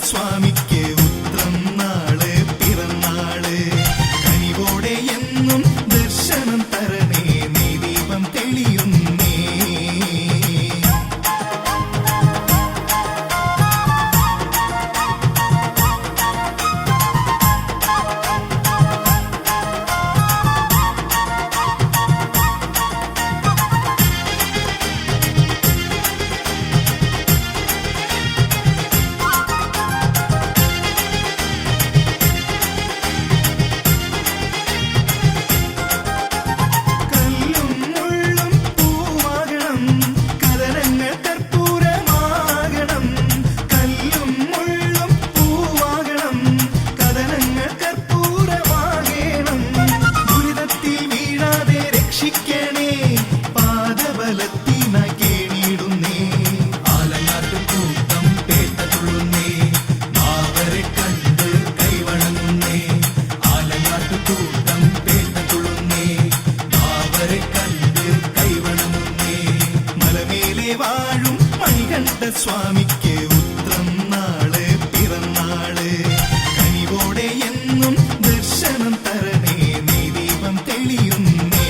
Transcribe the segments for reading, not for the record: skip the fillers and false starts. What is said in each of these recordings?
സ്വാമിക്ക് ഉത്രം നാള് പിറന്നാള് കനിവോടെ എന്നും ദർശനം തരണേ നീ ദീപം തെളിയുന്നേ വാഴും മണികണ്ഠ സ്വാമിക്ക് ഉത്രം നാള് പിറന്നാള് കനിവോടെ എന്നും ദർശനം തരണേ നീ ദീപം തെളിയുന്നേ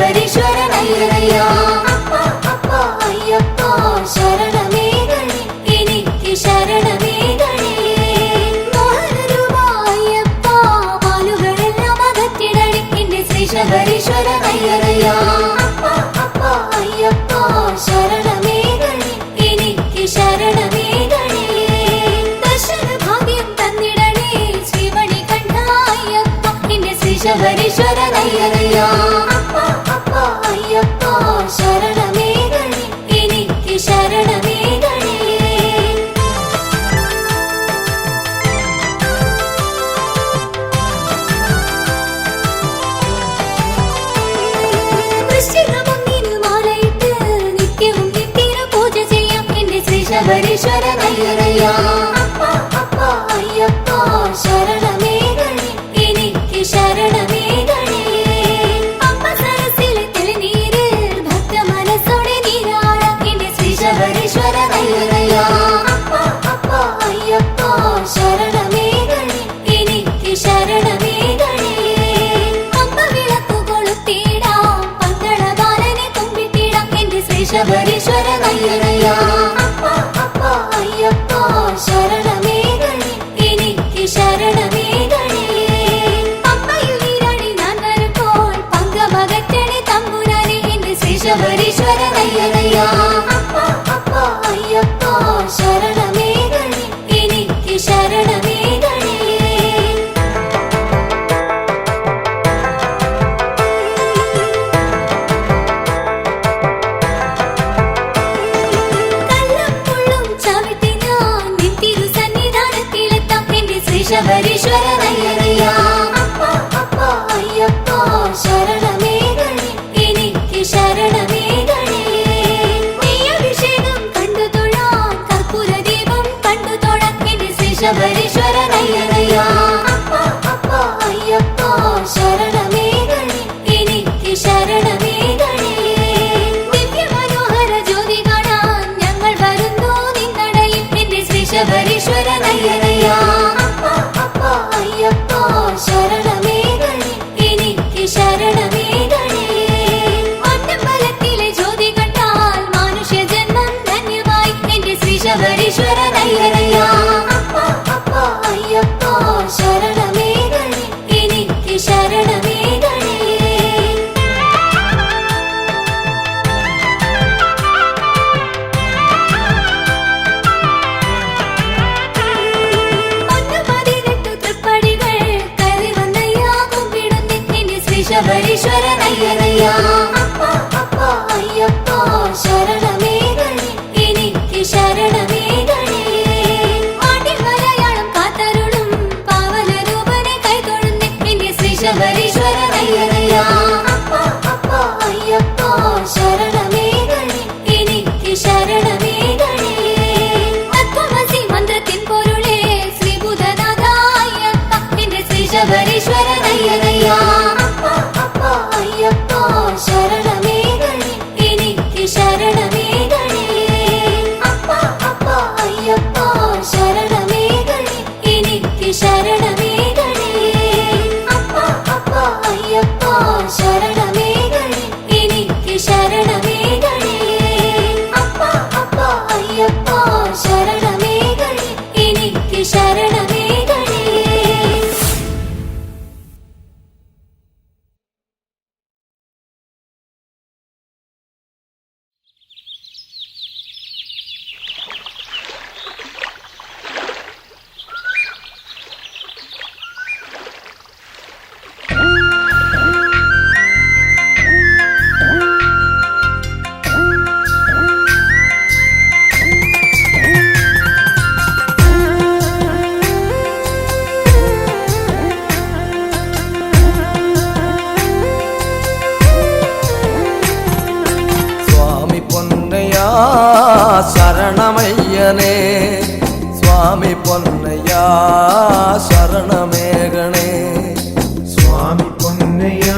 ശബരീശ്വരനയ്യനയ്യാ അപ്പ അപ്പ അയ്യപ്പ ശരണമേകണേ എനിക്ക് ശരണമേകണേ മോഹനരൂപ അയ്യപ്പ മാലുകളെല്ലാം അകറ്റിടണേ എന്റെ ശ്രീ ശബരീശ്വരനയ്യനയ്യാ അപ്പ അപ്പ അയ്യപ്പ ശരണമേകണേ എനിക്ക് ശരണമേകണേ ദർശന ഭാഗ്യം തന്നിടണേ ശ്രീമണികണ്ഠ അയ്യപ്പ എന്റെ ശ്രീ ശബരീശ്വരനയ്യനയ്യാ അയ്യപ്പ ശരണമേകണേ എനിക്ക് ശരണമേകണേ വൃശ്ചികമൊന്നിന് മാലയിട്ട് നിത്യവും നിത്യേന പൂജ ചെയ്യാം എന്റെ ശ്രീ ശബരീശ്വരനയ്യനയ്യാ അപ്പ അപ്പ അയ്യപ്പ ശരണമേകണേ എനിക്ക് ശരണമേകണേ ശബരീശ്വരനയ്യനയ്യാ അപ്പ അപ്പ അയ്യപ്പ ശരണമേകണേ എനിക്ക് ശരണമേകണേ അമ്മ വിളക്കു കൊളുത്തിടാം പന്തളബാലനെ കുമ്പിട്ടിടാം എന്റെ ശ്രീ ശബരീശ്വരനയ്യനയ്യാ അപ്പ അപ്പ അയ്യപ്പ ശരണമേകണേ എനിക്ക് ശരണമേകണേ അമ്മയിൽ നീരാടി ഞാൻ വരുമ്പോൾ പങ്കമകറ്റണേ തമ്പുരാനെ എന്റെ ശ്രീ ശബരീശ്വരനയ്യനയ്യാ അയ്യപ്പ ശരണമേകണേ എനിക്ക് ശരണമേകണേ കള്ളും പുള്ളും ചവിട്ടി ഞാൻ നിത്തിരു സന്നിധാനത്തിലെത്താം എന്റെ ശ്രീ ശബരീശ്വരനയ്യനയ്യാ അപ്പ അപ്പ അയ്യപ്പ ശരണമേകണേ എനിക്ക് ശരണമേകണേ ശബരീശ്വരനയ്യനയ്യാ അപ്പ അപ്പ അയ്യപ്പ ശരണമേകണേ എനിക്ക് ശരണമേകണേ ദിവ്യമനോഹര ജ്യോതി കാണാൻ ഞങ്ങൾ വരുന്നു നിന്നടയിൽ എന്റെ ശ്രീ ശബരീശ്വരനയ്യനയ്യാ അപ്പ അപ്പ അയ്യപ്പ ശരണമേകണേ തത്വമസി മന്ത്രത്തിൻ പൊരുളേ ശ്രീഭൂതനാഥ അയ്യപ്പ എന്റെ ശ്രീ ശബരീശ്വരനയ്യനയ്യ അപ്പ അപ്പ അയ്യപ്പ ശരണമേകണേ എനിക്ക് ശരണമേകണേ അപ്പ അപ്പ അയ്യപ്പ ശരണമേകണേ എനിക്ക് ശരണമേകണേ അപ്പ അപ്പ അയ്യപ്പ ശരണമേകണേ എനിക്ക് ശരണമേകണേ അപ്പ അപ്പ അയ്യപ്പ ശരണമേകണേ എനിക്ക് ശരണമേകണേ ശരണമയ്യനേ സ്വാമി പൊന്നയ്യ ശരണമേകണേ സ്വാമി പൊന്നയ്യ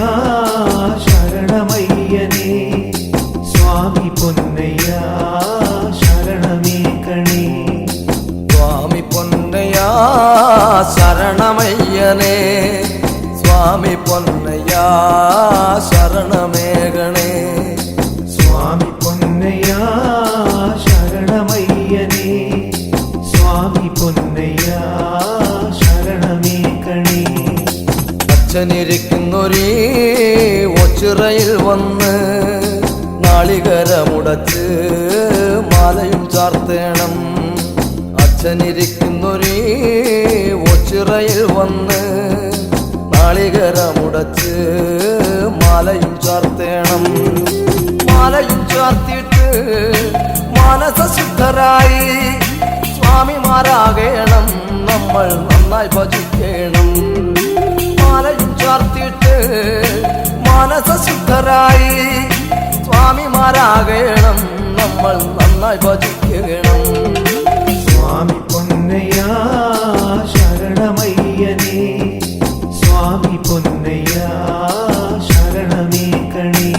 ശരണമയ്യനേ സ്വാമി പൊന്നയ്യ ശരണമേകണേ സ്വാമി പൊന്നയ്യ ശരണമയ്യനേ സ്വാമി പൊന്നയ്യ ശരണമേകണേ സ്വാമി പൊന്നയ്യ ശരണമയ്യനേ സ്വാമി പൊന്നയ്യ ശരണമേകണേ അച്ഛനിരിക്കുന്നൊരേ ഒച്ചിറയിൽ വന്ന് നാളികരമുടച്ച് മാലയും ചാർത്തേണം അച്ഛനിരിക്കുന്നൊരേ ഒച്ചിറയിൽ വന്ന് നാളികരമുടച്ച് മാലയും ചാർത്തേണം മാലയും ചാർത്തിയിട്ട് മാനസശുദ്ധരായി സ്വാമിമാരാകേണം നമ്മൾ നന്നായി ഭജിക്കണം മാലയും ചാർത്തിയിട്ട് മാനസശുദ്ധരായി സ്വാമിമാരാകേണം നമ്മൾ നന്നായി ഭജിക്കണം സ്വാമി പൊന്നയ്യ ശരണമയ്യനേ സ്വാമി പൊന്നയ്യ ശരണമേകണേ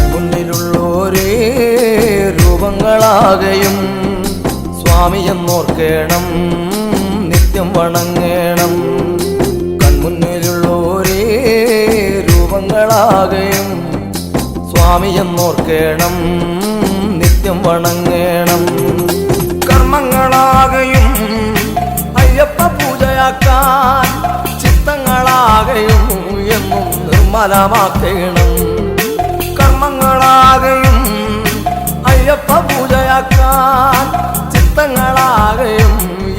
കൺമുന്നിലുള്ളോരേ രൂപങ്ങളാകയും സ്വാമിയെന്നോർക്കേണം നിത്യം വണങ്ങേണം കൺമുന്നിലുള്ളോരേ രൂപങ്ങളാകയും സ്വാമിയെന്നോർക്കേണം നിത്യം വണങ്ങേണം കർമ്മങ്ങളാകയും അയ്യപ്പ പൂജയാക്കാൻ ചിത്തങ്ങളാകയും എന്നും നിർമ്മലമാക്കണം കർമ്മങ്ങളാകയും അയ്യപ്പ പൂജയാക്കാൻ ചിത്തങ്ങളാകയും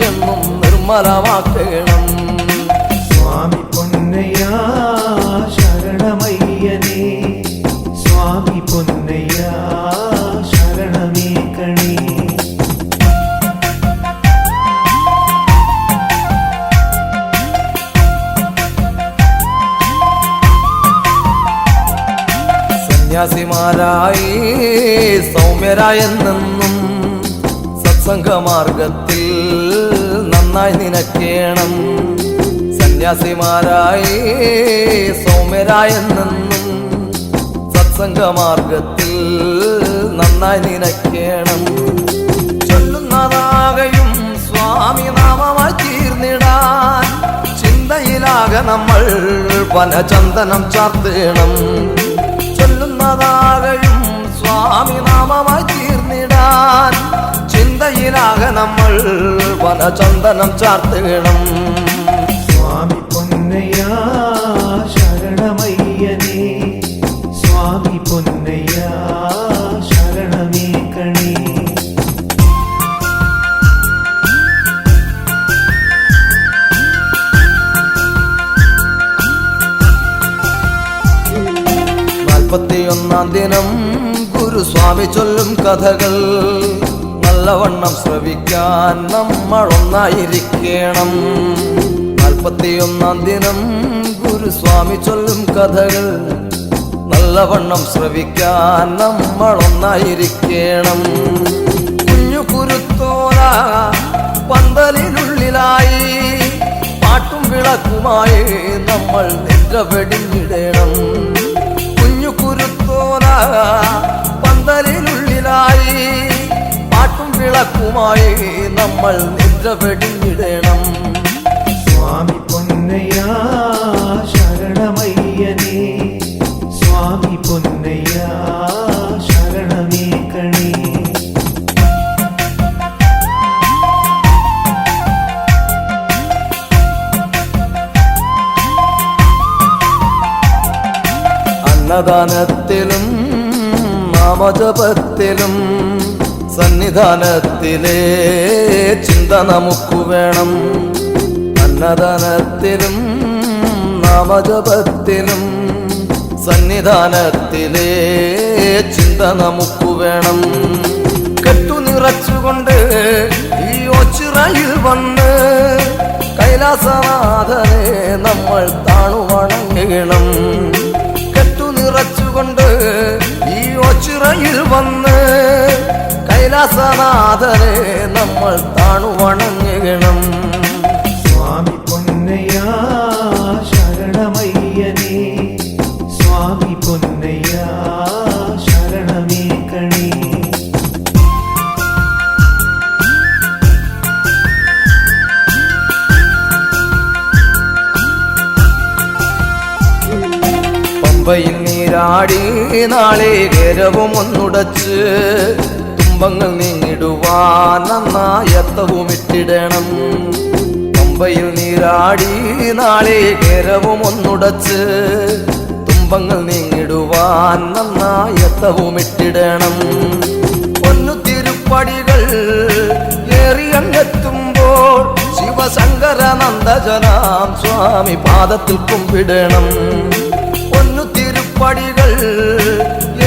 എന്നും നിർമ്മലമാക്കണം സ്വാമി പൊന്നയ്യ ശരണമയ്യനേ സ്വാമി പൊന്നയ്യ ശരണമേകണേ സന്യാസിമാരായി സൗമ്യരായെന്നും സത്സംഗമാർഗത്തിൽ നന്നായി നിനക്കേണം സന്യാസിമാരായി സൗമ്യരായെന്നും സത്സംഗമാർഗത്തിൽ നന്നായി നിനക്കേണം ചൊല്ലുന്നതാകയും സ്വാമി നാമമായി തീർന്നിടാൻ ചിന്തയിലാകെ നമ്മൾ വനചന്ദനം ചാർത്തേണം ചൊല്ലുന്നതാകയും സ്വാമി നാമമായി തീർന്നിടാൻ ചിന്തയിലാകെ നമ്മൾ വനചന്ദനം ചാർത്തേണം സ്വാമി പൊന്നയ്യ ശരണമയ്യനേ സ്വാമി പൊന്നയ്യ ശരണമേകണേ ാം ദിനം ഗുരുസ്വാമി ചൊല്ലും കഥകൾ നല്ല നല്ലവണ്ണം ശ്രവിക്കാൻ നമ്മൾ ഒന്നായിരിക്കണം. 41-ാം ദിനം ഗുരുസ്വാമി ചൊല്ലും കഥകൾ നല്ലവണ്ണം ശ്രവിക്കാൻ നമ്മൾ ഒന്നായിരിക്കണം. കുഞ്ഞു കുരുത്തോല പന്തലിനുള്ളിലായി പാട്ടും വിളക്കുമായി നമ്മൾ നിദ്ര വെടിഞ്ഞിടണം. കുഞ്ഞു കുരുത്തോല പന്തലിനുള്ളിലായി പാട്ടും വിളക്കുമായി നമ്മൾ നിദ്ര വെടിഞ്ഞിടണം. സ്വാമി പൊന്നയ്യ ശരണമയ്യനേ, സ്വാമി പൊന്നയ്യ ശരണമേകണേ. അന്നദാനത്തിലും നാമജപത്തിലും സന്നിധാനത്തിലെ ചിന്ത നമുക്ക് വേണം. അന്നദാനത്തിലും നാമജപത്തിലും സന്നിധാനത്തിലെ ചിന്ത നമുക്ക് വേണം. കെട്ടു നിറച്ചുകൊണ്ട് ഈ ഒച്ചിറയിൽ വന്ന് കൈലാസനാഥനെ നമ്മൾ താണുവണങ്ങണം. കെട്ടു നിറച്ചുകൊണ്ട് ഈ ഒച്ചിറയിൽ വന്ന് കൈലാസനാഥനെ നമ്മൾ താണുവണങ്ങണം. സ്വാമി പൊന്നയ്യ ശരണമയ്യനേ, സ്വാമി പൊന്നയ്യ ശരണമേകണേ. പമ്പയിൽ നീരാടി നാളികേരവും ഒന്നുടച്ച് തുമ്പങ്ങൾ നീങ്ങിടുവാൻ നന്നായത്തവും ഇട്ടിടണം. പമ്പയിൽ നീരാടി നാളികേരവും ഒന്നുടച്ച് തുമ്പങ്ങൾ നീങ്ങിടുവാൻ നന്നായത്തവും ഇട്ടിടണം. പൊന്നു തിരുപ്പടികൾ ഏറിയങ്ങെത്തുമ്പോൾ ശിവശങ്കരനന്ദജനാം സ്വാമി പാദത്തിൽ കുമ്പിടണം. പൊന്നു തിരുപ്പടികൾ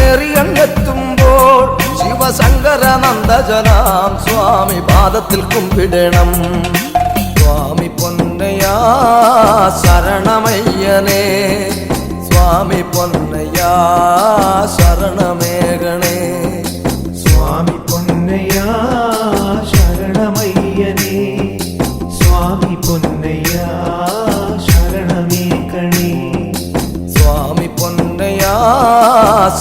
ഏറിയങ്ങെത്തുമ്പോൾ ശിവശങ്കരനന്ദജനാം സ്വാമി പാദത്തിൽ കുമ്പിടണം. സ്വാമി പൊന്നയ്യ ശരണമയ്യനേ, സ്വാമി പൊന്നയ്യ ശരണമേകണേ. സ്വാമി പൊന്നയ്യ ശരണമയ്യനേ, സ്വാമി പൊന്നയ്യ ശരണമേകണേ. സ്വാമി പൊന്നയ്യ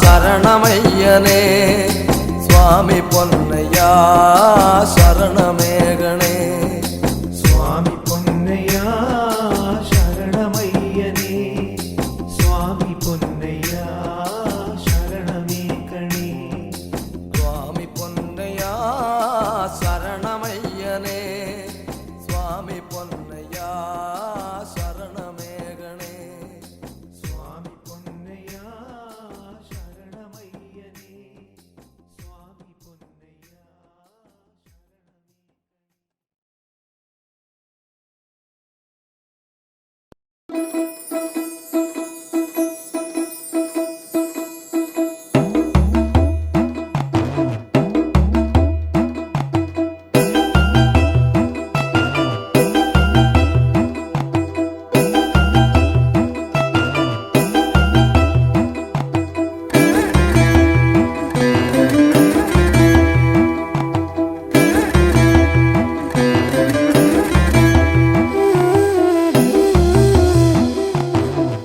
ശരണമയ്യനേ, സ്വാമി പൊന്നയ്യ ശരണമേകണേ. സ്വാമി പൊന്നയ്യ ശരണമയ്യനേ, സ്വാമി പൊന്നയ്യ ശരണമേകണേ. സ്വാമി പൊന്നയ്യ ശരണമയ്യനേ, സ്വാമി പൊന്നയ്യ ശരണമേകണേ. സ്വാമി പൊന്നയ്യ ശരണമയ്യനേ, സ്വാമി പൊന്നയ്യ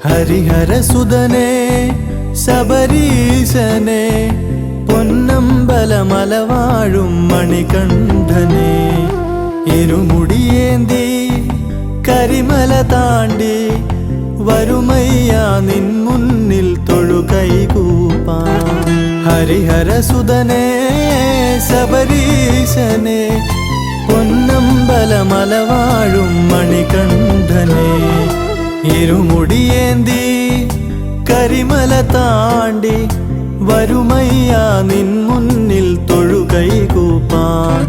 ഹരിഹരസുതനേ ശബരീശനെ പൊന്നമ്പലമലവാഴും മണികണ്ഠനെ ഇരുമുടിയേന്തി കരിമല താണ്ടി വരുമയ്യ നിൻ മുന്നിൽ തൊഴുകൈകൂപ്പാൻ. ഹരിഹരസുതനേ ശബരീശനെ പൊന്നമ്പലമലവാഴും മണികണ്ഠനെ ഇരുമുടിയേന്തി കരിമല താണ്ടി വരുമയ്യ നിൻ മുന്നിൽ തൊഴുകൈകൂപ്പാൻ.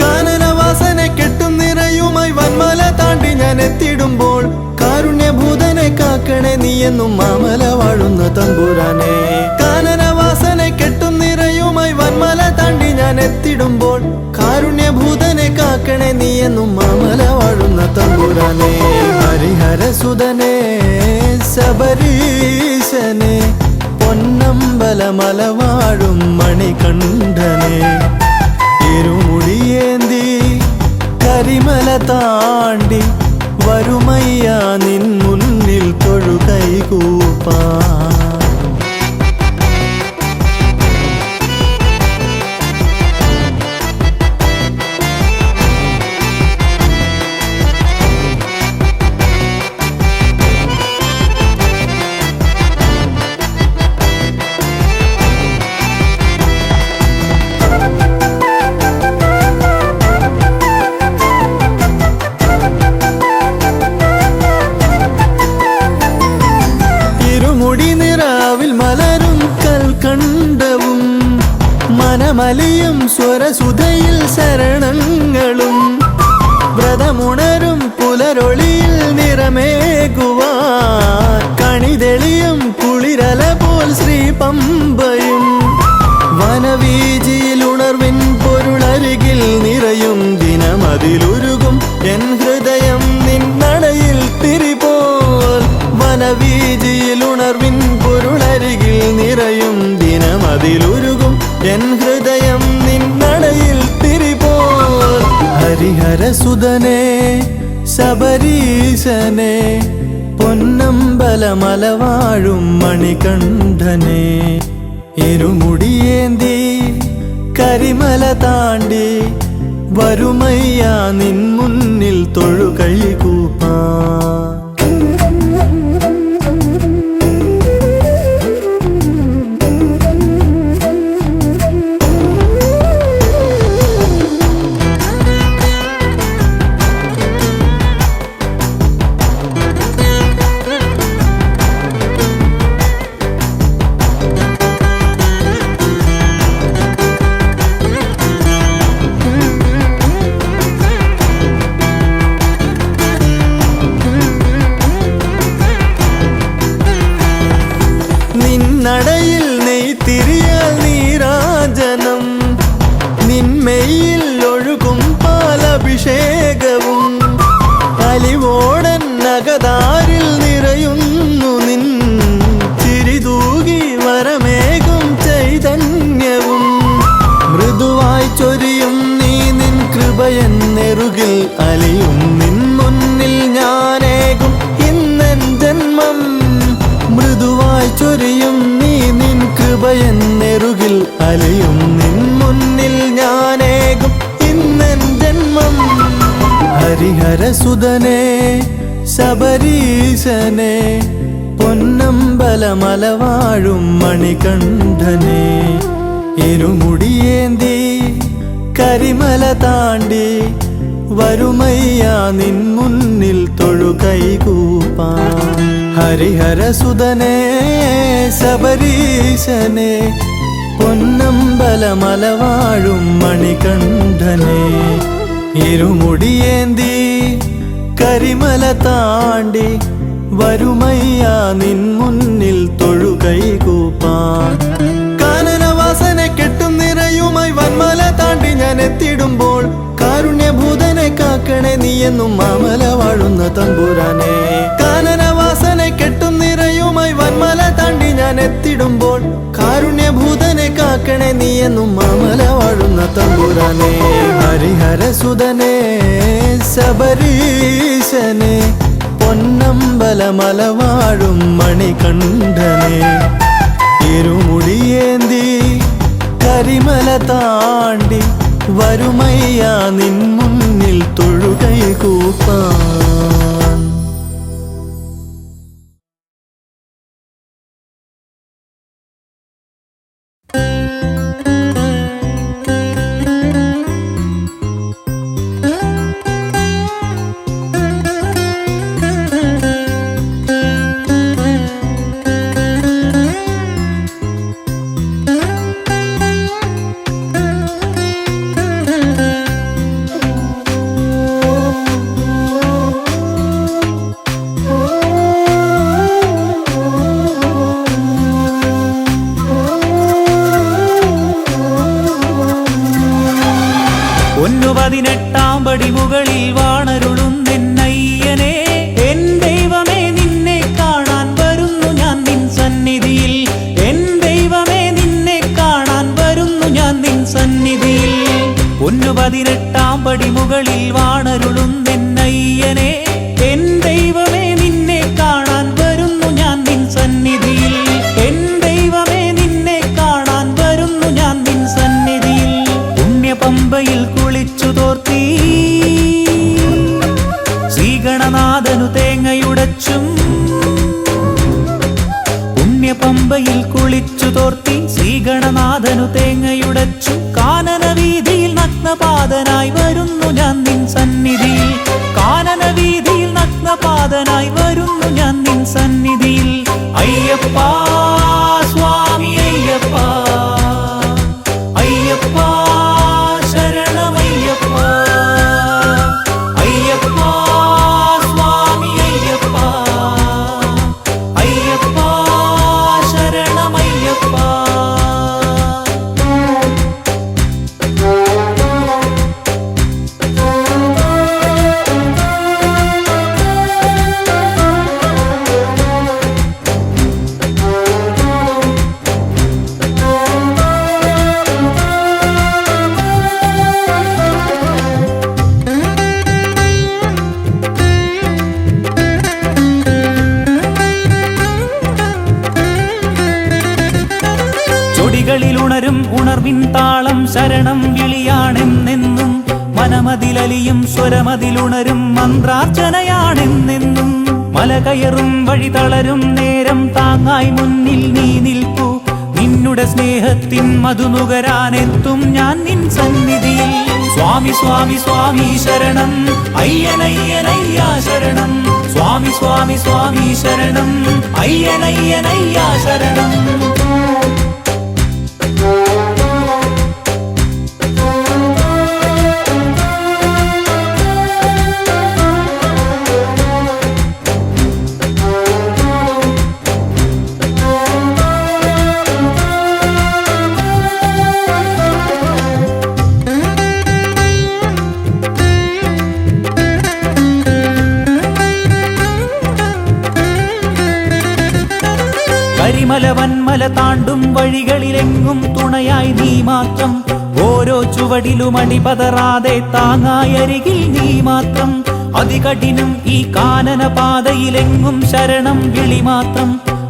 കാനനവാസനെ കെട്ടും നിറയുമായി വന്മല താണ്ടി ഞാൻ എത്തിടുമ്പോൾ കാരുണ്യഭൂതനെ കാക്കണേ നീയെന്നും മാമല വാഴുന്ന തമ്പുരാനെ. കാനനവാസനെ കെട്ടും നിറയുമായി വന്മല താണ്ടി ഞാൻ എത്തിടുമ്പോൾ എത്തിടുമ്പോൾ കാരുണ്യഭൂതനെ കാക്കണേ നീ എന്നും മാമല വാഴുന്ന തമ്പുരാനെ. ഹരിഹരസുതനെ ശബരീശനെ പൊന്നമ്പലമല വാഴും മണികണ്ഠനെ. ഇരുമുടിയേന്തി കരിമല താണ്ടി വരുമയ്യ നിൻ മുന്നിൽ തൊഴുകൈകൂപ്പാൻ. മനമലിയും സ്വരസുധയിൽ ശരണങ്ങളും വ്രതമുണരും പുലരൊളിയിൽ നിറമേകുവാൻ കണിതെളിയും കുളിരല പോൽ ശ്രീ പമ്പയും വനവീജിയിൽ ഉണർവിൻ പൊരുളരികിൽ നിറയും ദിനമതിലുരുകും എൻ ഹൃദയം നിന്നടയിൽ തിരിപോൽ. വനവീജിയിൽ ഉണർവിൻ പൊരുളരികിൽ നിറയും ദിനമതിലുരുകും എൻ ഹൃദയം നിന്നടയിൽ തിരിപോൽ. ഹരിഹരസുതനെ ശബരീശനെ പൊന്നമ്പലമല വാഴും മണികണ്ഠനെ. ഇരുമുടിയേന്തി കരിമല താണ്ടി വരുമയ്യ നിൻ മുന്നിൽ തൊഴുകൈകൂപ്പാൻ. നടയിൽ നെയ്ത്തിരിയാൽ നീരാജനം നിന്മയിൽ ഒഴുകും പാലഭിഷേകവും അലിവോടൻ നഗതാരിൽ നിറയുന്നു നിൻ ചിരിതൂകി വരമേകും ചൈതന്യവും മൃദുവായി ചൊരിയും നീ നിൻ കൃപയെന്നെറുകിൽ അലിയും നിൻ മുന്നിൽ ഞാനേകും ഇന്നൻ ജന്മം. മൃദുവായി ചൊരിയും നീ നിൻ കൃപയെന്നെറുകിൽ അലിയും നിൻ മുന്നിൽ ഞാനേകും ഇന്നൻ ജന്മം. ഹരിഹരസുതനെ ശബരീശനെ പൊന്നമ്പലമല വാഴും മണികണ്ഠനെ. ഇരുമുടിയേന്തി കരിമല താണ്ടി വരുമയ്യ നിൻ മുന്നിൽ തൊഴുകൈകൂപ്പാൻ. ഹരിഹരസുതനെ ശബരീശനെ പൊന്നമ്പലമല വാഴും മണികണ്ഠനെ. ഇരുമുടിയേന്തി കരിമല താണ്ടി വരുമയ്യ നിൻ മുന്നിൽ തൊഴുകൈകൂപ്പാൻ. കാനനവാസനെ കെട്ടും നിറയുമായി വന്മല താണ്ടി ഞാൻ എത്തിടുമ്പോൾ കാരുണ്യഭൂതനെ കാക്കണേ നീ എന്നും മാമല വാഴുന്ന തമ്പുരാനെ. കാനനവാസനെ കെട്ടും നിറയുമായി വന്മല താണ്ടി ഞാൻ എത്തിടുമ്പോൾ കാരുണ്യഭൂതനെ കാക്കണേ നീ എന്നും മാമല വാഴുന്ന തമ്പുരാനെ. ഹരിഹരസുതനെ ശബരീശനെ പൊന്നമ്പലമല വാഴും മണികണ്ഠനെ. ഇരുമുടിയേന്തി കരിമല താണ്ടി വരുമയ്യ നിൻ മുന്നിൽ തൊഴുകൈകൂപ്പാൻ. പടിമുകളിൽ വാണരുളുന്നെന്നയ്യനെ എൻ ദൈവമേ നിന്നെ കാണാൻ വരുന്നു ഞാൻ നിൻ സന്നിധിയിൽ എൻ ദൈവമേ നിന്നെ കാണാൻ വരുന്നു ഞാൻ നിൻ സന്നിധിയിൽ പുണ്യപമ്പയിൽ കുളിച്ചു തോർത്തി ശ്രീഗണനാഥനു തേങ്ങയുടച്ചും പുണ്യപമ്പയിൽ കുളിച്ചു തോർത്തി ശ്രീഗണനാഥനു തേങ്ങയുടച്ചു കാനന വീതിയിൽ നഗ്നപാദനായി വരുന്നു ഞാൻ നിൻ സന്നിധിയിൽ കാനന വീതിയിൽ നഗ്നപാദനായി വരുന്നു ഞാൻ നിൻ സന്നിധിയിൽ അയ്യപ്പ സ്വാമി അയ്യപ്പ അയ്യപ്പ ശരണമയ്യപ്പ അയ്യപ്പ സ്വാമി അയ്യപ്പ അയ്യപ്പ ശരണമയ്യപ്പ ചൊടികളിലുണരും ഉണർവിൻ താളം ശരണം വിളിയാണെന്നെന്നും മനമതിലലിയും സ്വരമതിലുണരും മന്ത്രാർച്ചനയാണെന്നെന്നും മല കയറും വഴി തളരും നേരം താങ്ങായി മുന്നിൽ നീ നിൽപ്പു നിന്നുടെ സ്നേഹത്തിൻ മധുനുകരാനെത്തും ഞാൻ നിൻ സന്നിധിയിൽ സ്വാമി സ്വാമി സ്വാമി ശരണം അയ്യനയ്യനയ്യാ ശരണം സ്വാമി സ്വാമി സ്വാമി ശരണം അയ്യനയ്യനയ്യാ ശരണം കരിമല വന്മല താണ്ടും വഴികളിലെങ്ങും തുണയായി നീ മാത്രം ഓരോ ചുവടിലും അടിപതറാതെ താങ്ങായരികിൽ നീ മാത്രം അതികഠിനം ഈ കാനന പാതയിലെങ്ങും ശരണം വിളി മാത്രം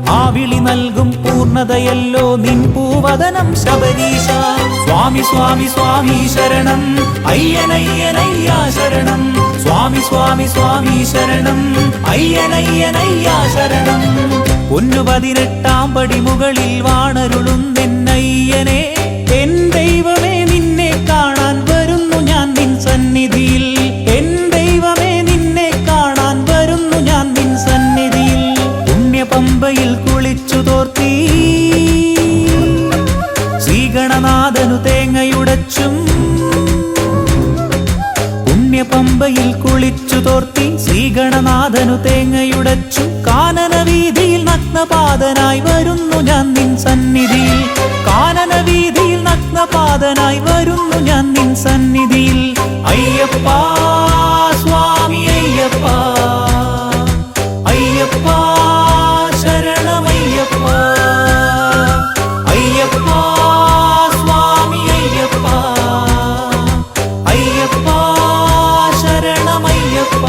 ആ വിളി നൽകും പൂർണ്ണതയല്ലോ നിൻ പൂവദനം ശബരീശ സ്വാമി സ്വാമി സ്വാമി ശരണം അയ്യനയ്യനയ്യാ ശരണം സ്വാമി സ്വാമി സ്വാമി ശരണം അയ്യനയ്യനയ്യാ ശരണം പൊന്നു 18 പടിമുകളിൽ വാണരുളുന്നെന്നയ്യനെ എൻ ദൈവമേ നിന്നെ കാണാൻ വരുന്നു ഞാൻ നിൻ സന്നിധിയിൽ എൻ ദൈവമേ നിന്നെ കാണാൻ വരുന്നു ഞാൻ നിൻ സന്നിധിയിൽ പുണ്യപമ്പയിൽ കുളിച്ചു തോർത്തി ശ്രീഗണനാഥനു തേങ്ങയുടച്ചും പുണ്യപമ്പയിൽ കുളിച്ചു തോർത്തി ശ്രീഗണനാഥനു തേങ്ങയുടച്ചു കാനന വീതിയിൽ നഗ്നപാദനായി വരുന്നു ഞാൻ നിൻ സന്നിധിയിൽ കാനന വീതിയിൽ നഗ്നപാദനായി വരുന്നു ഞാൻ നിൻ സന്നിധിയിൽ അയ്യപ്പ സ്വാമി അയ്യപ്പ അയ്യപ്പ ശരണമയ്യപ്പ അയ്യപ്പ സ്വാമി അയ്യപ്പ അയ്യപ്പ ശരണമയ്യപ്പ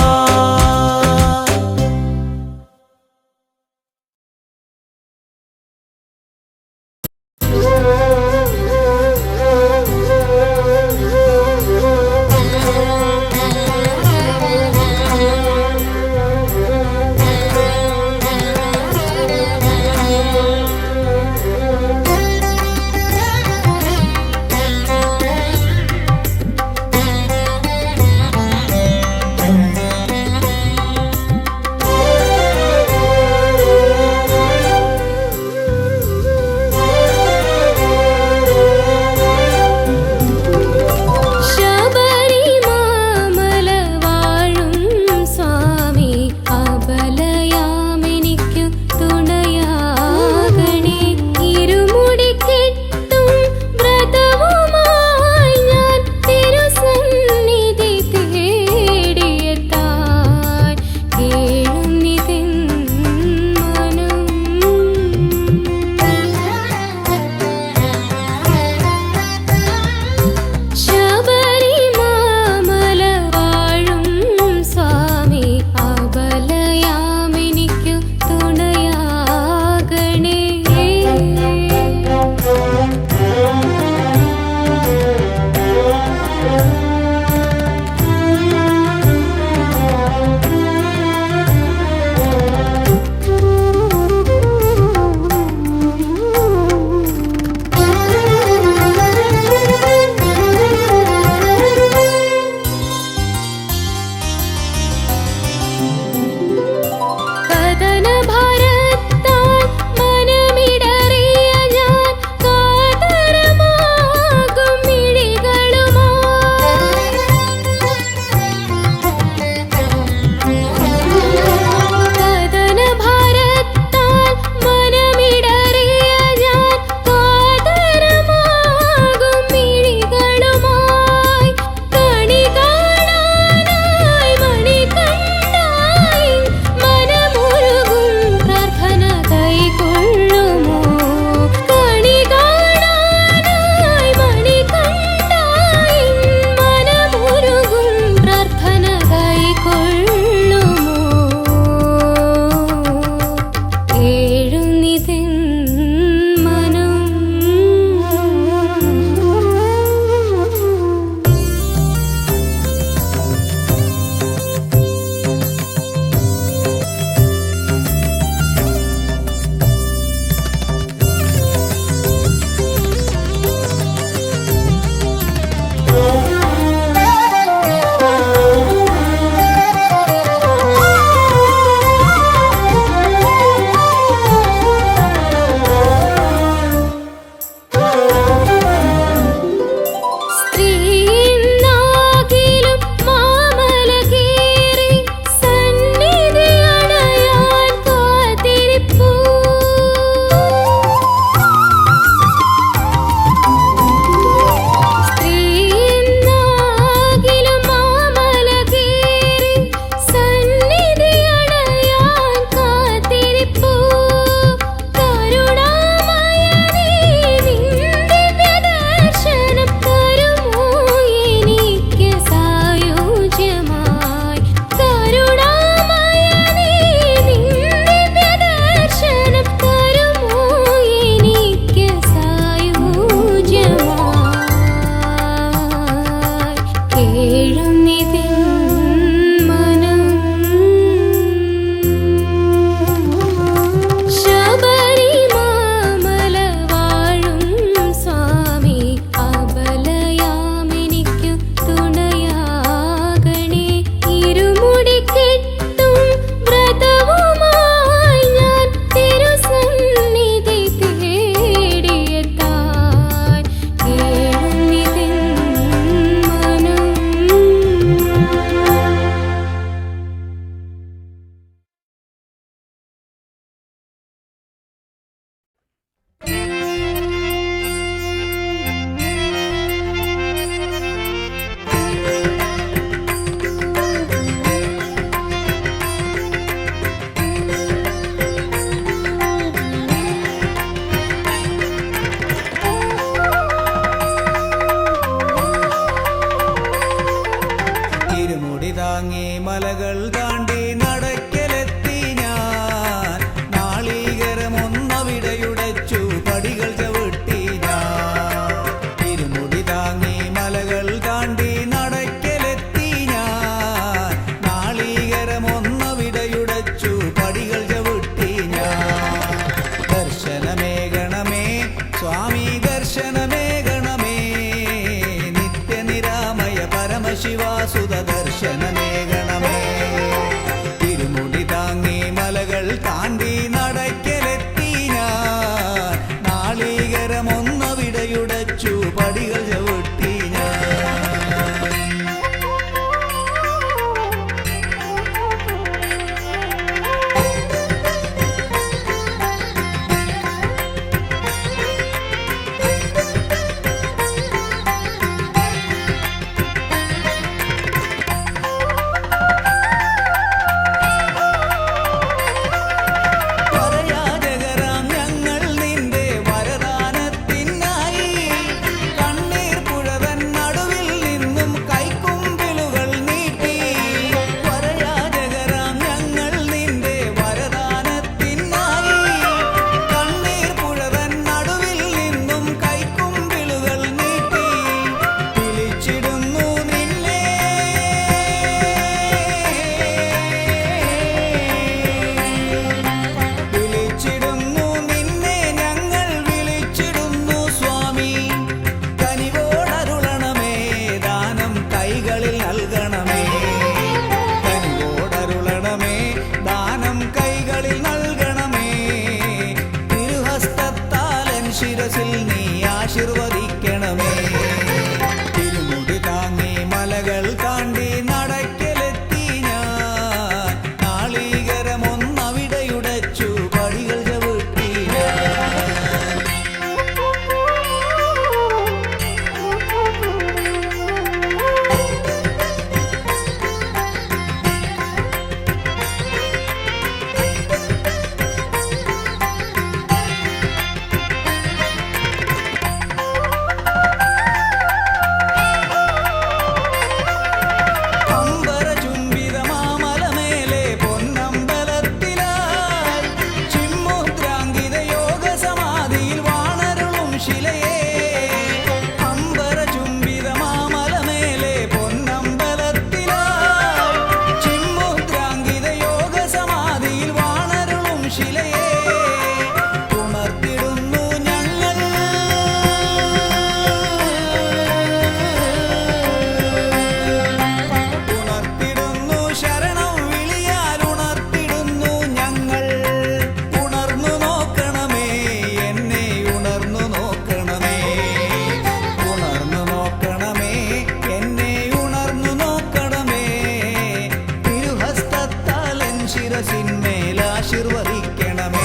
ശിരസിന്മേലാശീർവദിക്കണമേ.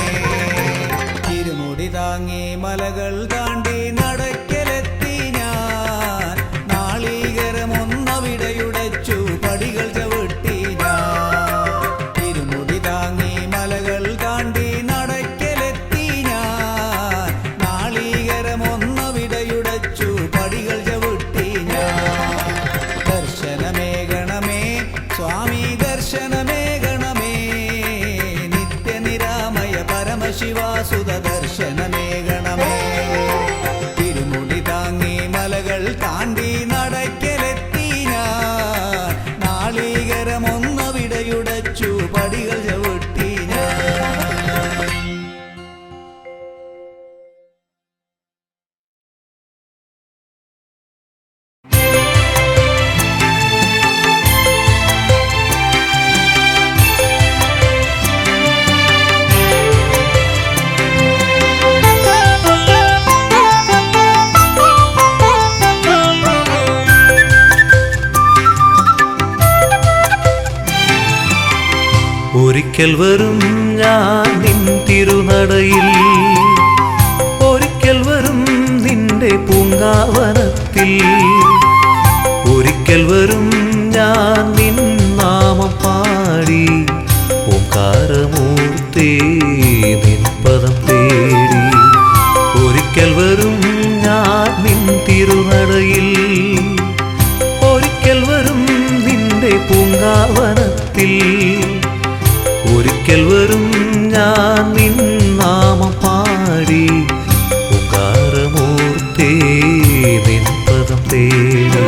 ഇരുമുടി താങ്ങി മലകൾ താണ്ടി നടക്കലെത്തി ഞാൻ, നാളീകരമൊന്നവിടെയുടച്ചു പടികൾ ചവിട്ടി ഞാൻ. ഇരുമുടി താങ്ങി മലകൾ താണ്ടി നടക്കലെത്തി ഞാൻ, നാളീകരമൊന്നവിടെയുടച്ചു പടികൾ ചവിട്ടി ഞാൻ. ദർശനമേകണമേ സ്വാമി ദർശനമേകണമേ, നിത്യനിരാമയ പരമശിവാസുത ദർശനമേകണമേ. തിരുമുടി താങ്ങി മലകൾ താണ്ടി നടക്കലെത്തി ഞാൻ, നാളീകരമൊന്നവിടെയുടച്ചു പടികൾ ചവിട്ടി ഞാൻ. ഒരിക്കൽ വരും ഞാൻ നിൻ തിരുനടയിൽ, ഒരിക്കൽ വരും നിന്റെ പൂങ്കാവനത്തിൽ, ഒരിക്കൽ വരും ഞാൻ നിൻ നാമം പാടി, ഓംകാരമൂർത്തേ നിൻ പദം തേടി. ഒരിക്കൽ വരും ഞാൻ നിൻ തിരുനടയിൽ, ഒരിക്കൽ വരും നിന്റെ പൂങ്കാവനത്തിൽ, ഒരിക്കൽ വരും ഞാൻ നിൻ നാമം പാടി, ഓംകാരമൂർത്തേ നിൻ പദം തേടി.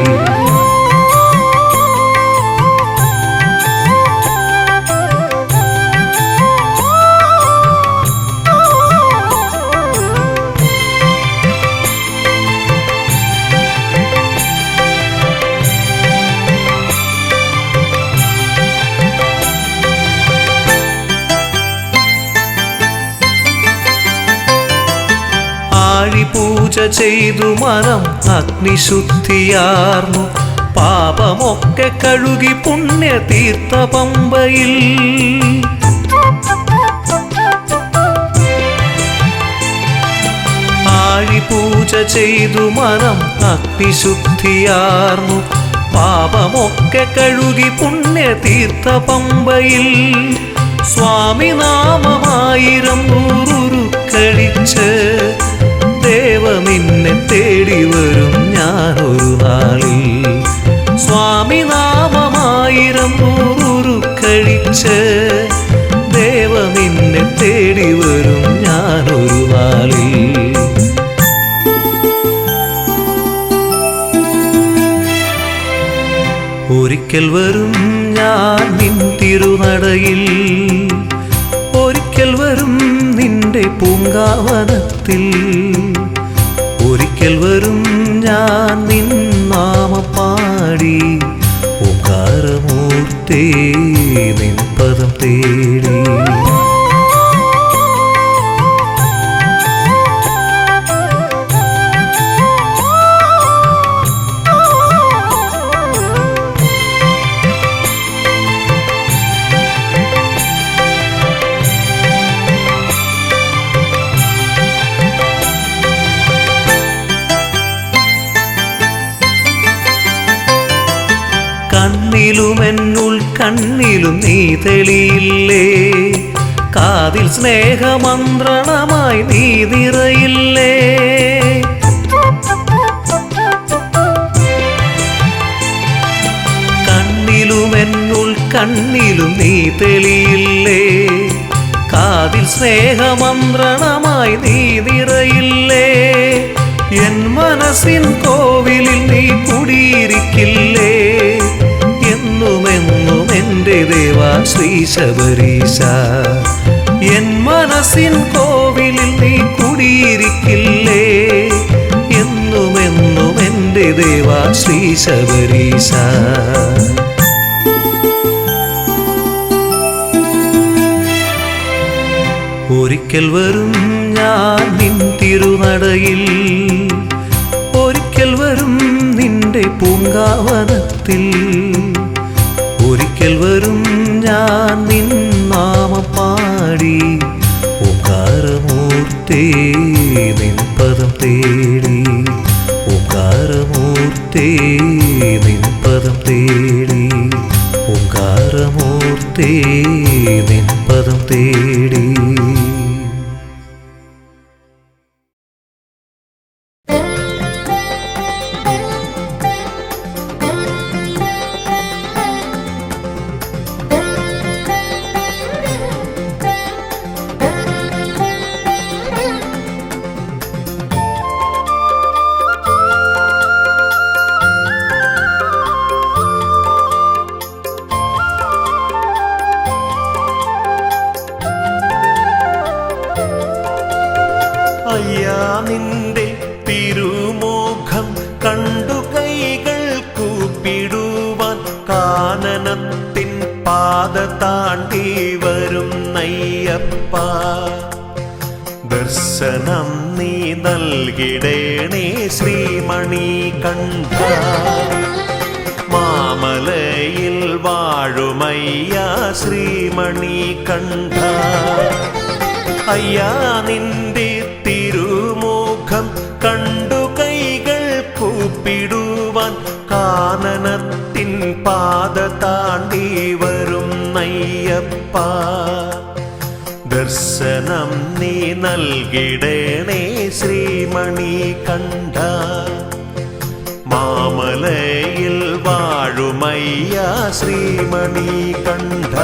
പൂജ ചെയ്തു മനം അഗ്നിശുദ്ധിയാർന്നു, പാപമൊക്കെ കഴുകി പുണ്യതീർത്ഥ പമ്പയിൽ. ആഴിപൂജ ചെയ്തു മനം അഗ്നിശുദ്ധിയാർന്നു, പാപമൊക്കെ കഴുകി പുണ്യതീർത്ഥ പമ്പയിൽ. സ്വാമി നാമമായിരം നൂറുരുക്കടിച്ച് ദേവ നിന്നെ തേടി വരും ഞാനൊരു നാളിൽ. സ്വാമി നാമമായിരം നൂറുരുക്കടിച്ച് ദേവ നിന്നെ തേടി വരും ഞാനൊരു നാളിൽ. ഒരിക്കൽ വരും ഞാൻ നിൻ തിരുനടയിൽ, ഒരിക്കൽ വരും നിന്റെ പൂങ്കാവനത്തിൽ, ഒരിക്കൽ വരും ഞാൻ നിൻ നാമം പാടി, ഓംകാരമൂർത്തേ നിൻ പദം തേടി. കണ്ണിലും എന്നുൾ കണ്ണിലും നീ തെളിയില്ലേ, കാതിൽ സ്നേഹമന്ത്രണമായി നീ നിറയില്ലേ. കണ്ണിലും എന്നുൾ കണ്ണിലും നീ തെളിയില്ലേ, കാതിൽ സ്നേഹമന്ത്രണമായി നീ നിറയില്ലേ. എൻ മനസ്സിൻ കോവിലിൽ നീ കുടിയിരിക്കില്ലേ, എന്നുമെന്നും എൻ്റെ ദേവാ ശ്രീ ശബരീശ. എൻ മനസ്സിൻ കോവിലിൽ നീ കുടിയിരിക്കില്ലേ, എന്നുമെന്നും എൻ്റെ ദേവാ ശ്രീ ശബരീശ. ഒരിക്കൽ വരും ഞാൻ നിൻ തിരുനടയിൽ, ഒരിക്കൽ വരും നിന്റെ പൂങ്കാവനത്തിൽ, ഒരിക്കൽ വരും ഞാൻ നിൻ തേടി ഓങ്കാരമൂർത്തേ നിൻ പദം തേടി ഓങ്കാരമൂർത്തേ നിൻ പദം തേടി. അയ്യാ നിന്റെ തിരുമുഖം കണ്ടു കൈകൾ കൂപ്പിടുവാൻ കാനനത്തിൻ പാത താണ്ടി വരുന്നയ്യപ്പ. ദർശനം നീ നൽകിടേണേ ശ്രീമണി കണ്ഠ. മാമലയിൽ വാഴുമയ്യ ശ്രീമണി കണ്ഠ. അയ്യാ നിന്റെ തിരുമുഖം കണ്ടു കൈകൾ കൂപ്പിടുവാൻ കാനനത്തിൻ പാത താണ്ടി വരുന്നയ്യപ്പ. ദർശനം നീ നൽകിടേണേ ശ്രീമണി കണ്ഠ. മാമലയിൽ വാഴുമയ്യ ശ്രീമണി കണ്ഠ.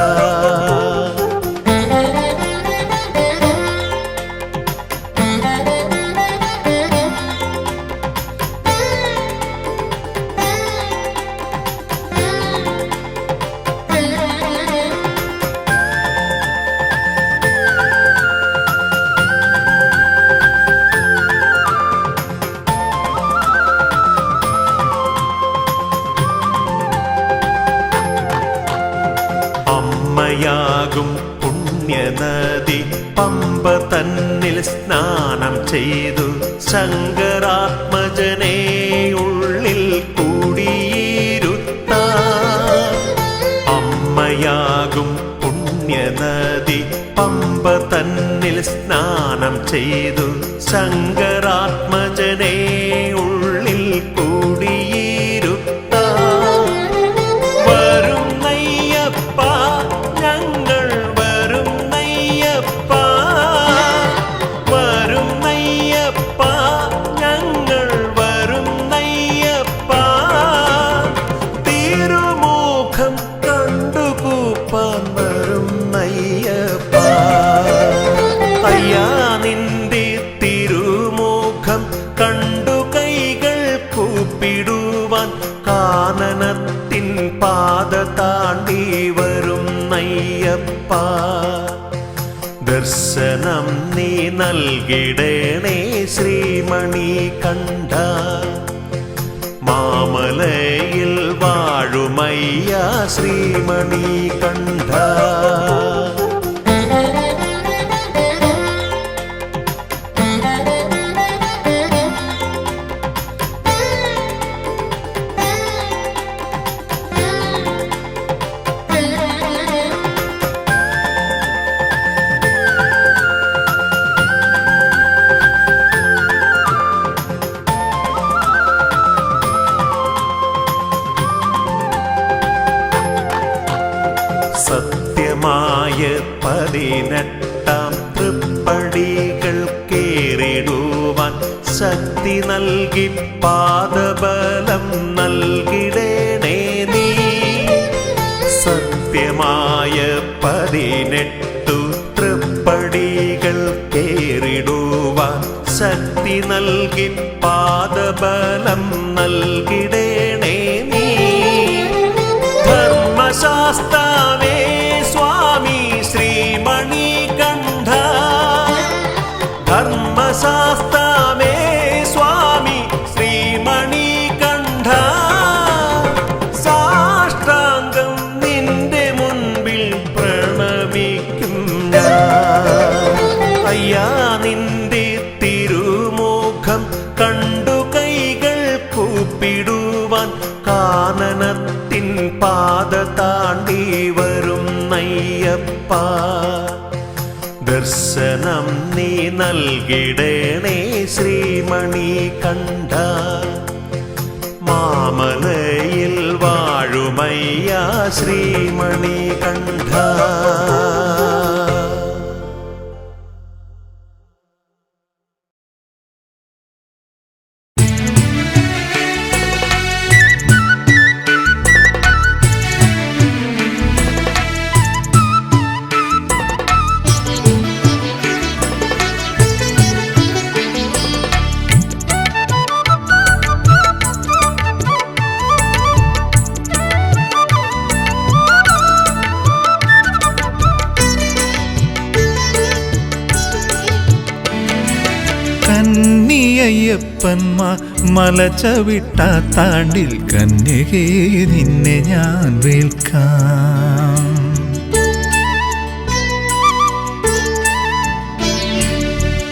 അമ്മയാകും പുണ്യനദി പമ്പ തന്നിൽ സ്നാനം ചെയ്തു ശങ്കരാത്മജനെ ഉള്ളിൽ കൂടിയിരുത്ത. അമ്മയാകും പുണ്യനദി പമ്പ തന്നിൽ സ്നാനം ചെയ്തു ശങ്കരാത്മജനെ ഉള്ളിൽ കൂടിയിരുത്ത. അയ്യാ നിന്റെ തിരുമുഖം കണ്ടു കൈകൾ കൂപ്പിടുവാൻ കാനനത്തിൻ പാത താണ്ടി വരുന്നയ്യപ്പ. ദർശനം നീ നൽകിടേണേ ശ്രീമണി കണ്ഠ. മാമലയിൽ വാഴുമയ്യ ശ്രീമണി കണ്ഠ. സത്യമായ 18 തൃപ്പടികൾ കേറിടുവാൻ ശക്തി നൽകി പാദബലം നൽകിടേണേ നീ. സത്യമായ 18 തൃപ്പടികൾ കേറിടുവാൻ ശക്തി നൽകി പാദബലം നൽകിടേണേ നീ. ധർമ്മശാസ്താവേ സ്വാമി ശ്രീമണി കണ്ഠ. ധർമ്മശാസ്താവേ സ്വാമി ശ്രീമണി കണ്ഠ. സാഷ്ടാംഗം നിന്റെ മുൻപിൽ പ്രണമിക്കും ഞാൻ. അയ്യാ നിന്റെ തിരുമുഖം കണ്ടു കൈകൾ കൂപ്പിടുവാൻ കാനനത്തിൻ പാത താണ്ടി വരുന്നയ്യപ്പ. സുദർശനം നീ നൽകിടേണേ ശ്രീമണി കണ്ഠ മാമലയിൽ വാഴുമയ്യ ശ്രീമണി കണ്ഠ. കന്നിയയ്യപ്പന്മാർ മലചവിട്ട താണ്ടിൽ കന്യകേ നിന്നെ ഞാൻ വേൽക്കാം.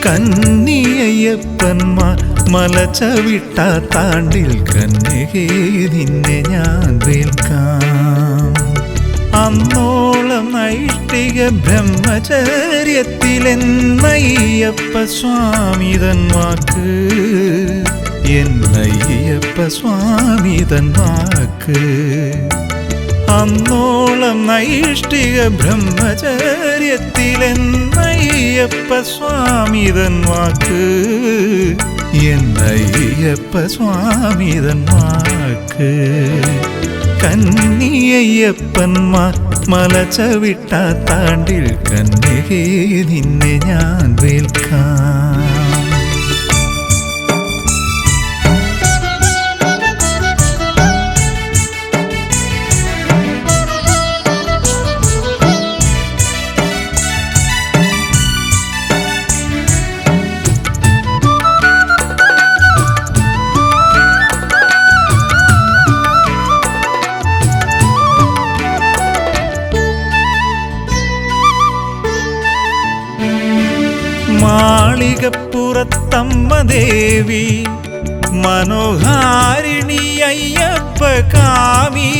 കന്നിയയ്യപ്പന്മാർ മലചവിട്ട താണ്ടിൽ കന്യകേ നിന്നെ ഞാൻ വേൽക്കാം. അന്നോളം നൈഷ്ഠിക ബ്രഹ്മചര്യത്തിലെന്നയ്യപ്പ സ്വാമിതൻ വാക്ക്, എന്നയ്യപ്പ സ്വാമിതൻ വാക്ക്. അന്നോളം നൈഷ്ഠിക ബ്രഹ്മചര്യത്തിലെന്നയ്യപ്പ സ്വാമിതൻ വാക്ക്, എന്നയ്യപ്പ സ്വാമിതൻ വാക്ക്. കന്നിയയ്യപ്പന്മാർ മലചവിട്ട താണ്ടിൽ കന്യകേ നിന്നെ ഞാൻ വേൽക്കാം. മാളികപ്പുറത്തമ്മ ദേവി മനോഹാരിണി അയ്യപ്പ കാമി.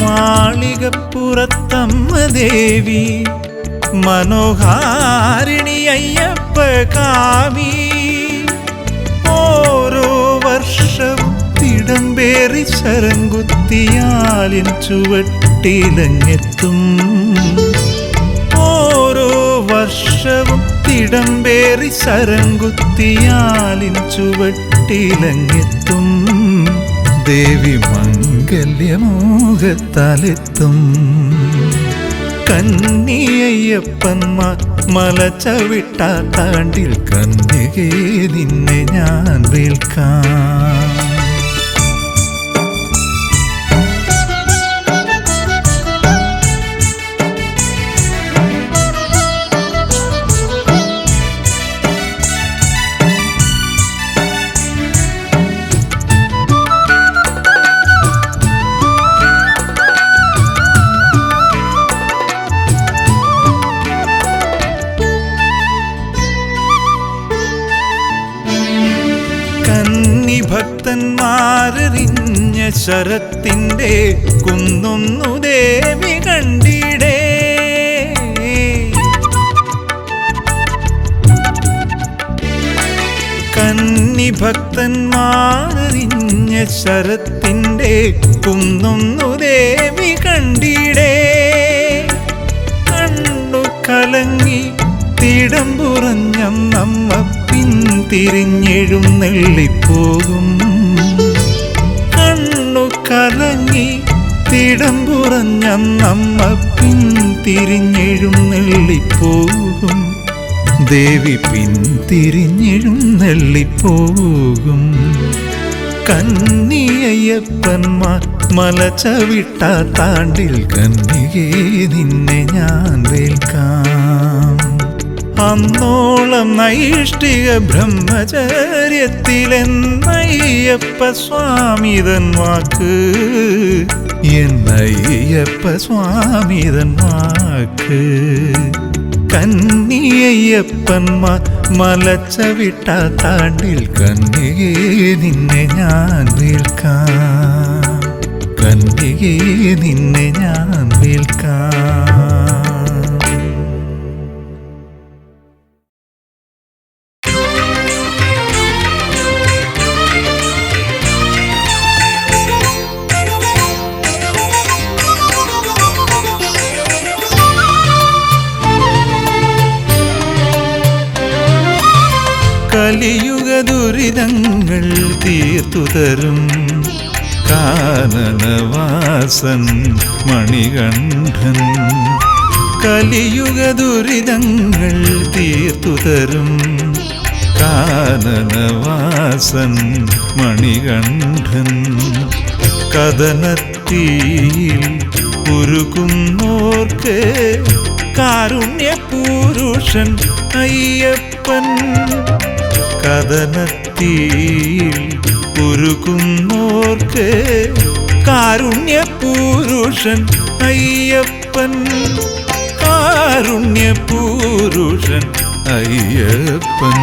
മാളികപ്പുറത്തമ്മ ദേവി മനോഹാരിണി അയ്യപ്പ കാമി. ഓരോ വർഷവും തിടമ്പേറി ശരംകുത്തിയാലിൻ ചുവട്ടിലങ്ങെത്തും. ഓരോ വർഷവും തിടമ്പേറി ശരംകുത്തിയാലിൻ ചുവട്ടിലങ്ങെത്തും. ദേവി മംഗല്യമോഹത്താലെത്തും. കന്നിയയ്യപ്പന്മാർ മലചവിട്ട താണ്ടിൽ കന്യകേ നിന്നെ ഞാൻ വേൽക്കാം. ഭക്തന്മാരെറിഞ്ഞ ശരത്തിന്റെ കുന്നൊന്നു ദേവി കണ്ടിടേ. കന്നി ഭക്തന്മാരെറിഞ്ഞ ശരത്തിന്റെ കുന്നൊന്നു ദേവി കണ്ടിടേ. കണ്ണു കലങ്ങി തിടമ്പുറഞ്ഞമ്മ പിന്തിരിഞ്ഞെഴുന്നെള്ളിപ്പോകും. കണ്ണു കലങ്ങി തിടമ്പുറഞ്ഞമ്മ പിന്തിരിഞ്ഞെഴുന്നെള്ളിപ്പോകും. ദേവി പിന്തിരിഞ്ഞെഴുന്നെള്ളിപ്പോകും. കന്നിയയ്യപ്പന്മാർ മലചവിട്ട താണ്ടിൽ കന്യകേ നിന്നെ ഞാൻ വേൽക്കാം. അന്നോളം നൈഷ്ഠിക ബ്രഹ്മചര്യത്തിലെന്നയ്യപ്പ സ്വാമിതൻ വാക്ക്, എന്നയ്യപ്പ സ്വാമിതൻ വാക്ക്. കന്നിയയ്യപ്പന്മാർ മലചവിട്ട താണ്ടിൽ കന്യകേ നിന്നെ ഞാൻ വേൽക്കാം. കന്യ അരികെ നിന്നെ ഞാൻ വിൽക്കാം. കലിയുഗ ദുരിതങ്ങൾ തീർത്തു തരും കാനനവാസൻ മണികണ്ഠൻ. കലിയുഗ ദുരിതങ്ങൾ തീർത്തു തരും കാനനവാസൻ മണികണ്ഠൻ. കഥനത്തീയിൽ ഉരുകുന്നോർക്ക് കാരുണ്യപൂരുഷൻ അയ്യപ്പൻ. കഥനത്തീയിൽ ഉരുകുന്നോർക്ക് കാരുണ്യപൂരുഷൻ അയ്യപ്പൻ. കാരുണ്യപൂരുഷൻ അയ്യപ്പൻ.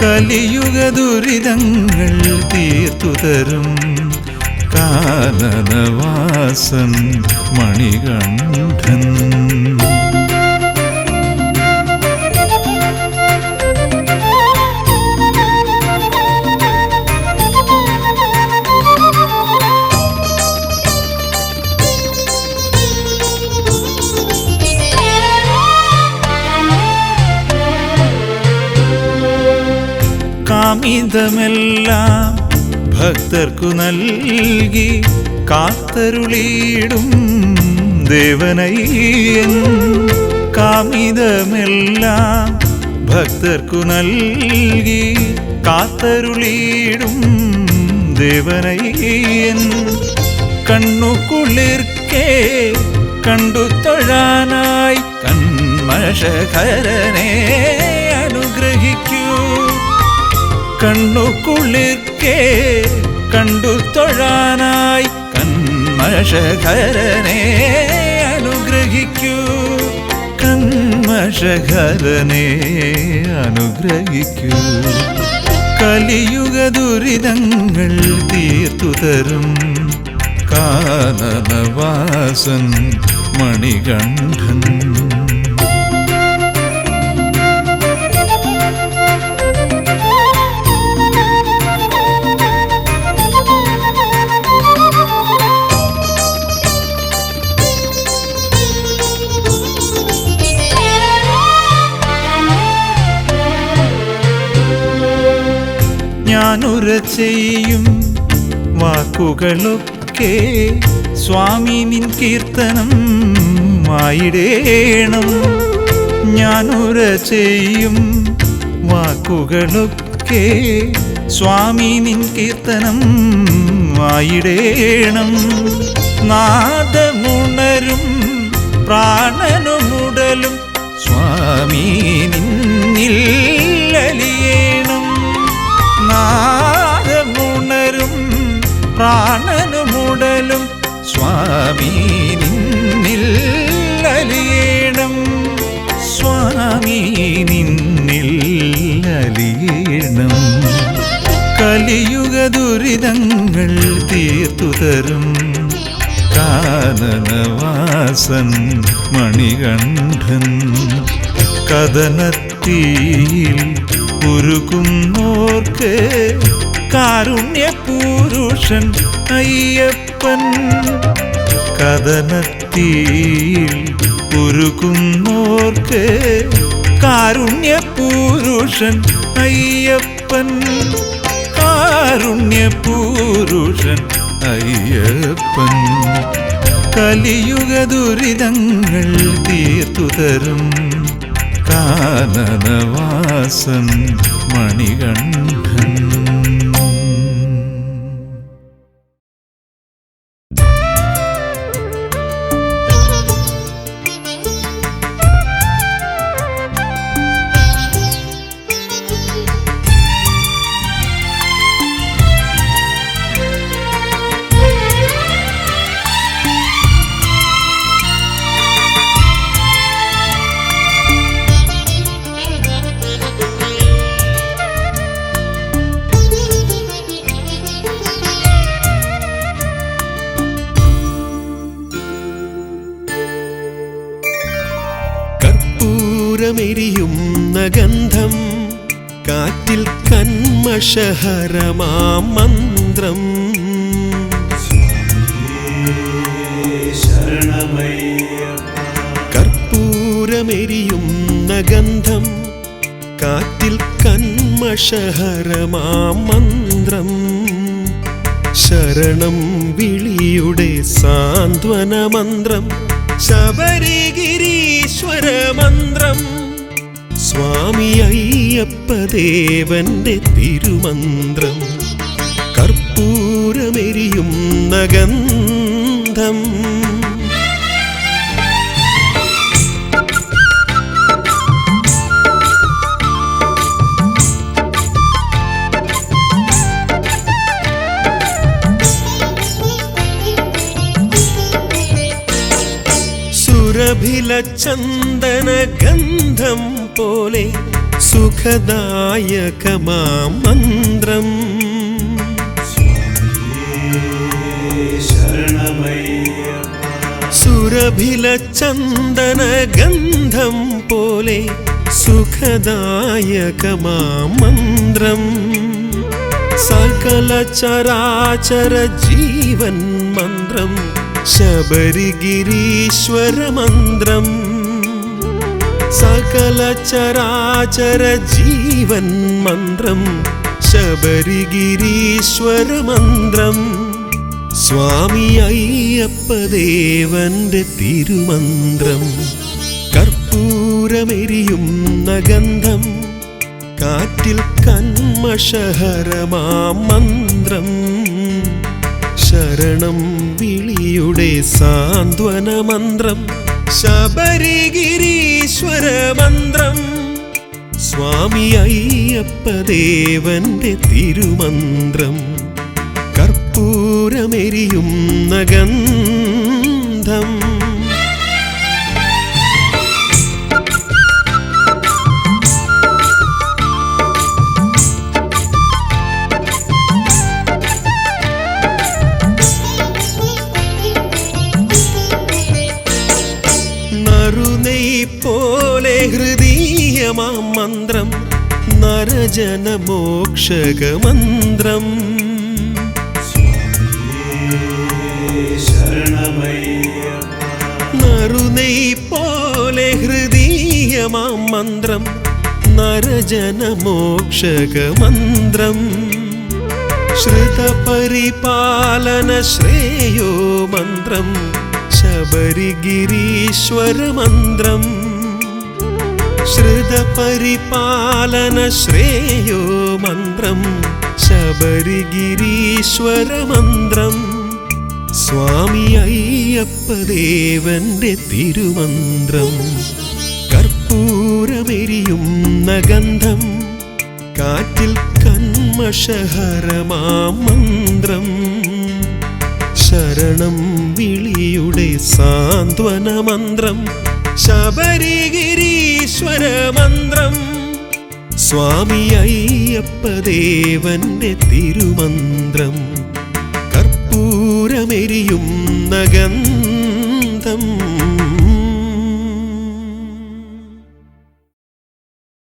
കലിയുഗ ദുരിതങ്ങൾ തീർത്തു തരും കാനനവാസൻ മണികണ്ഠൻ. കാമിതമെല്ലാം ഭക്തർക്കു നൽകി കാത്തരുളിയിടും ദേവനയ്യൻ. കാമിതമെല്ലാം ഭക്തർക്കു നൽകി കാത്തരുളിയിടും ദേവനയ്യൻ. കണ്ണുകുളിർക്കേ കണ്ടു തൊഴാനായി കന്മഷകരനെ അനുഗ്രഹിക്കൂ. കണ്ണുകുളിർക്കേ കണ്ടു തൊഴാനായി കന്മഷകരനെ അനുഗ്രഹിക്കൂ. കന്മഷകരനെ അനുഗ്രഹിക്കൂ. കലിയുഗ ദുരിതങ്ങൾ തീർത്തു തരും കാനനവാസൻ മണികണ്ഠൻ. ഞാനുര ചെയ്യും വാക്കുകളൊക്കെ സ്വാമി നിൻ കീർത്തനം ആയിടേണം. ഞാനുര ചെയ്യും വാക്കുകളൊക്കെ സ്വാമി നിൻ കീർത്തനം ആയിടേണം. നാദമുണരും പ്രാണനുമുടലും സ്വാമി നിന്നിൽ അലിയേണം. നാദമുണരും പ്രാണനുമുടലും സ്വാമി നിന്നിൽ അലിയേണം. സ്വാമി നിന്നിൽ അലിയേണം. കലിയുഗ ദുരിതങ്ങൾ തീർത്തു തരും കാനനവാസൻ മണികണ്ഠൻ. കഥനത്തീയിൽ ഉരുകുന്നോർക്ക് കാരുണ്യപൂരുഷൻ അയ്യപ്പൻ. കഥനത്തീയിൽ ഉരുകുന്നോർക്ക് കാരുണ്യപൂരുഷൻ അയ്യപ്പൻ. കാരുണ്യപൂരുഷൻ അയ്യപ്പൻ. കലിയുഗ ദുരിതങ്ങൾ തീർത്തു തരും കാനനവാസൻ മണികണ്ഠൻ. കർപ്പൂരമെരിയുന്ന ഗന്ധം കാറ്റിൽ കന്മഷഹരമാം മന്ത്രം കർപ്പൂരമെരിയുന്ന ഗന്ധം കാറ്റിൽ കന്മഷഹരമാം മന്ത്രം ശരണം വിളിയുടെ സാന്ത്വന മന്ത്രം ശബരിഗിരീശ്വര മന്ത്രം സ്വാമി അയ്യപ്പദേവന്റെ തിരുമന്ത്രം കർപ്പൂരമെരിയുന്ന ഗന്ധം സുരഭില ചന്ദന ഗന്ധം പോലെ സുഖദായകമാം മന്ത്രം സുരഭില ചന്ദന ഗന്ധം പോലെ സുഖദായകമാം മന്ത്രം സകല ചരാചര ജീവൻ മന്ത്രം ശബരിഗിരീശ്വര മന്ത്രം സകല ചരാചര ജീവൻ മന്ത്രം ശബരിഗിരീശ്വര മന്ത്രം സ്വാമി അയ്യപ്പദേവന്റെ തിരുമന്ത്രം കർപ്പൂരമെരിയുന്ന ഗന്ധം കാറ്റിൽ കന്മഷഹരമാം മന്ത്രം ശരണം വിളിയുടെ സാന്ത്വന മന്ത്രം ശബരിഗിരീശ്വര മന്ത്രം സ്വാമി അയ്യപ്പദേവന്റെ തിരുമന്ത്രം കർപ്പൂരമെരിയുന്ന ഗന്ധം പോലെ ഹൃദീയമാം മന്ത്രം നരജനമോക്ഷക മന്ത്രം നറുനെയ് പോലെ ഹൃദീയമാം മന്ത്രം നരജനമോക്ഷക മന്ത്രം ശ്രുതപരിപാലന ശ്രേയോ മന്ത്രം ശബരിഗിരീശ്വര മന്ത്രം ശ്രുതപരിപാലന ശ്രേയോ മന്ത്രം ശബരിഗിരീശ്വര മന്ത്രം സ്വാമി അയ്യപ്പദേവന്റെ തിരുമന്ത്രം കർപ്പൂരമെരിയുന്ന ഗന്ധം കാറ്റിൽ കന്മഷഹരമാം മന്ത്രം ശരണം വിളിയുടെ സാന്ത്വന മന്ത്രം ശബരിഗിരീശ്വര മന്ത്രം സ്വാമി അയ്യപ്പദേവന്റെ തിരുമന്ത്രം കർപ്പൂരമെരിയുന്ന ഗന്ധം